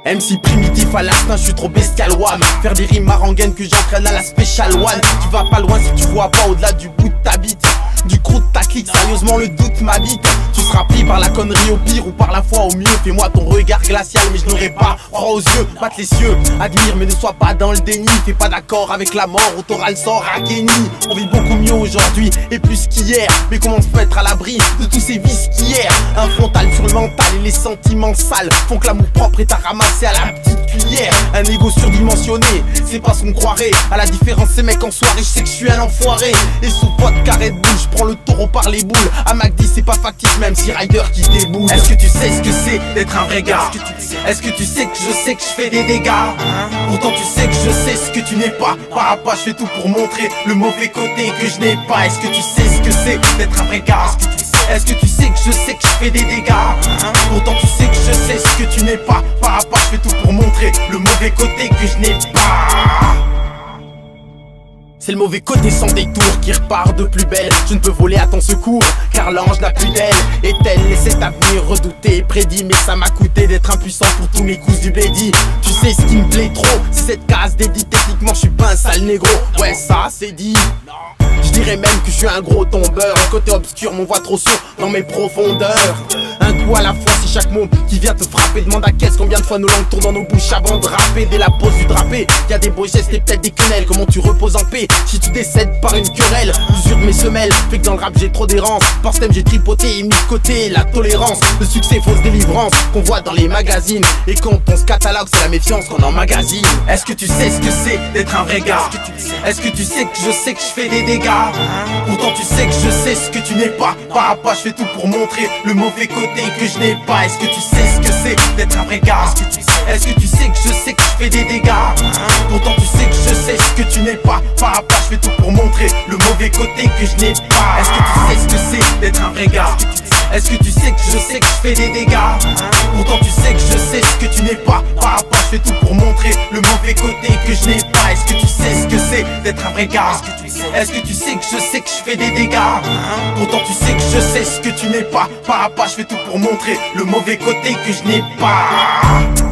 MC primitif à l'instinct, je suis trop bestial one. Faire des rimes marangaines que j'entraîne à la special one. Tu vas pas loin si tu vois pas au-delà du bout de ta bite. Du croc de ta clique, sérieusement le doute m'habite. Tu seras pris par la connerie au pire ou par la foi au mieux. Fais-moi ton regard glacial mais je n'aurai pas froid aux yeux. Batte les cieux, admire mais ne sois pas dans le déni. Fais pas d'accord avec la mort ou t'auras le sort à Kenny. On vit beaucoup mieux aujourd'hui et plus qu'hier. Mais comment se mettre à l'abri de tous ces vices qu'hier? Un frontal sur le mental et les sentiments sales font que l'amour propre est à ramasser à la petite cuillère. Un ego surdimensionné, c'est pas ce qu'on croirait. À la différence ces mecs en soirée, je sais que je suis un enfoiré. Et sous pote carré de bouche, prends le taureau par les boules. À McD c'est pas factice même si Ryder qui déboule. Est-ce que tu sais ce que c'est d'être un vrai gars? Est-ce que tu sais que je sais que je fais des dégâts? Pourtant tu sais que je sais ce que tu n'es pas. Par à pas je fais tout pour montrer le mauvais côté que je n'ai pas. Est-ce que tu sais ce que c'est d'être un vrai gars? Est-ce que tu sais que je sais que je fais des dégâts? Pourtant tu sais que je sais ce que tu n'es pas. Par à pas je fais tout pour montrer le mauvais côté que je n'ai pas. C'est le mauvais côté sans détour qui repart de plus belle. Je ne peux voler à ton secours car l'ange n'a plus d'aile. Est-elle et cet avenir redouté et prédit? Mais ça m'a coûté d'être impuissant pour tous mes coups du bédi. Tu sais ce qui me plaît trop, c'est cette case dédite. Techniquement je suis pas un sale négro, ouais ça c'est dit. Je dirais même que je suis un gros tombeur. Un côté obscur m'envoie trop sourd dans mes profondeurs. Un coup à la fois si chaque mot qui vient te frapper. Demande à qu'est-ce combien de fois nos langues tournent dans nos bouches avant de rapper. Dès la pose du drapé, y a des beaux gestes et peut-être des quenelles. Comment tu reposes en paix si tu décèdes par une querelle? L'usure de mes semelles fait que dans le rap j'ai trop d'errance. Par stem j'ai tripoté et mis de côté la tolérance. Le succès fausse délivrance qu'on voit dans les magazines. Et quand on se catalogue c'est la méfiance qu'on emmagasine. Est-ce que tu sais ce que c'est d'être un vrai gars? Est-ce que tu sais que je sais que je fais des dégâts? Pourtant tu sais que je sais ce que tu n'es pas. Par à pas je fais tout pour montrer le mauvais côté que je n'ai pas. Est-ce que tu sais ce que c'est d'être un vrai gars? Est-ce que tu sais que je sais que je fais des dégâts? Pourtant tu sais que je sais ce que tu n'es pas. Par à pas je fais tout pour montrer le mauvais côté que je n'ai pas. Est-ce que tu sais ce que c'est d'être un vrai gars? Est-ce que tu sais que je sais que je fais des dégâts? Pourtant tu sais que je sais ce que tu n'es pas. Par à pas je fais tout pour montrer le mauvais côté que je n'ai pas. Est-ce que tu sais ce que c'est d'être un vrai gars? Est-ce que tu sais que je sais que je fais des dégâts? Pourtant tu sais que je sais ce que tu n'es pas. Par à pas je fais tout pour montrer le mauvais côté que je n'ai pas.